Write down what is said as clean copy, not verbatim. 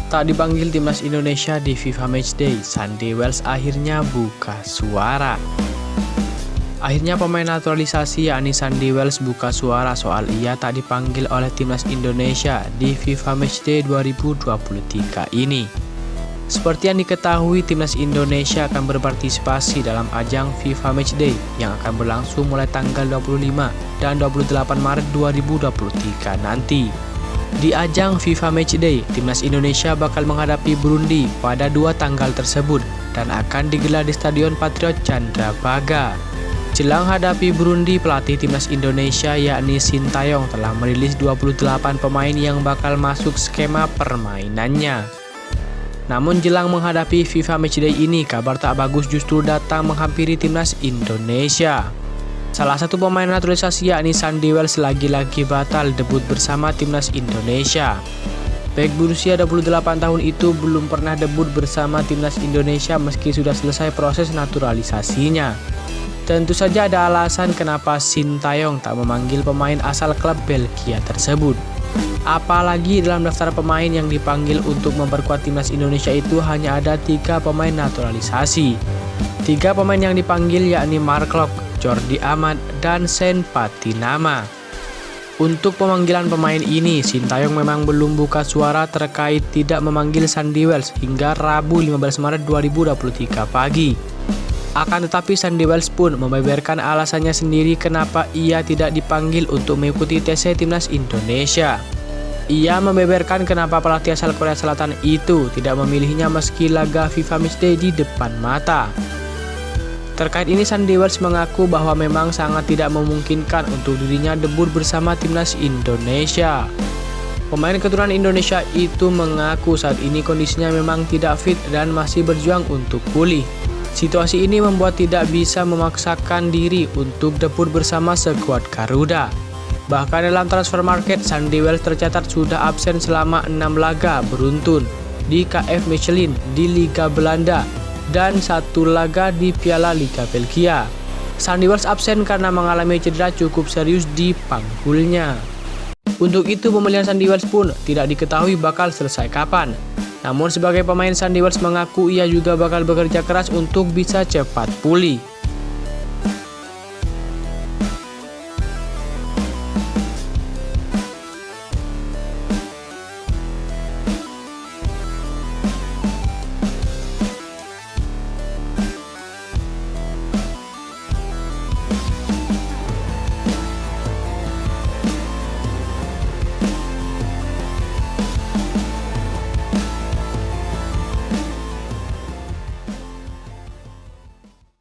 Tak dipanggil timnas Indonesia di FIFA Matchday, Sandy Wells akhirnya buka suara. Akhirnya pemain naturalisasi yakni Sandy Wells buka suara soal ia tak dipanggil oleh timnas Indonesia di FIFA Matchday 2023 ini. Seperti yang diketahui, timnas Indonesia akan berpartisipasi dalam ajang FIFA Matchday yang akan berlangsung mulai tanggal 25 dan 28 Maret 2023 nanti. Di ajang FIFA Matchday, timnas Indonesia bakal menghadapi Burundi pada 2 tanggal tersebut dan akan digelar di Stadion Patriot Candrabaga. Jelang hadapi Burundi, pelatih timnas Indonesia yakni Sintayong telah merilis 28 pemain yang bakal masuk skema permainannya. Namun jelang menghadapi FIFA Matchday ini, kabar tak bagus justru datang menghampiri timnas Indonesia. Salah satu pemain naturalisasi yakni Sandy Wells lagi-lagi batal debut bersama timnas Indonesia. Bek berusia 28 tahun itu belum pernah debut bersama timnas Indonesia meski sudah selesai proses naturalisasinya. Tentu saja ada alasan kenapa Sintayong tak memanggil pemain asal klub Belgia tersebut. Apalagi dalam daftar pemain yang dipanggil untuk memperkuat timnas Indonesia itu hanya ada 3 pemain naturalisasi. 3 pemain yang dipanggil yakni Mark Locke, Jordi Amat, dan Sen Patinama. Untuk pemanggilan pemain ini, Sintayong memang belum buka suara terkait tidak memanggil Sandy Wells hingga Rabu 15 Maret 2023 pagi. Akan tetapi Sandy Wells pun membeberkan alasannya sendiri kenapa ia tidak dipanggil untuk mengikuti TC timnas Indonesia. Ia membeberkan kenapa pelatih asal Korea Selatan itu tidak memilihnya meski laga FIFA Matchday di depan mata. Terkait ini, Sandy Wells mengaku bahwa memang sangat tidak memungkinkan untuk dirinya debut bersama timnas Indonesia. Pemain keturunan Indonesia itu mengaku saat ini kondisinya memang tidak fit dan masih berjuang untuk pulih. Situasi ini membuat tidak bisa memaksakan diri untuk debut bersama skuad Garuda. Bahkan dalam transfer market, Sandy Wells tercatat sudah absen selama 6 laga beruntun di KF Mechelen di Liga Belanda dan 1 laga di Piala Liga Belgia. Sandy Wells absen karena mengalami cedera cukup serius di panggulnya. Untuk itu pemilihan Sandy Wells pun tidak diketahui bakal selesai kapan. Namun sebagai pemain, Sandy Wells mengaku ia juga bakal bekerja keras untuk bisa cepat pulih.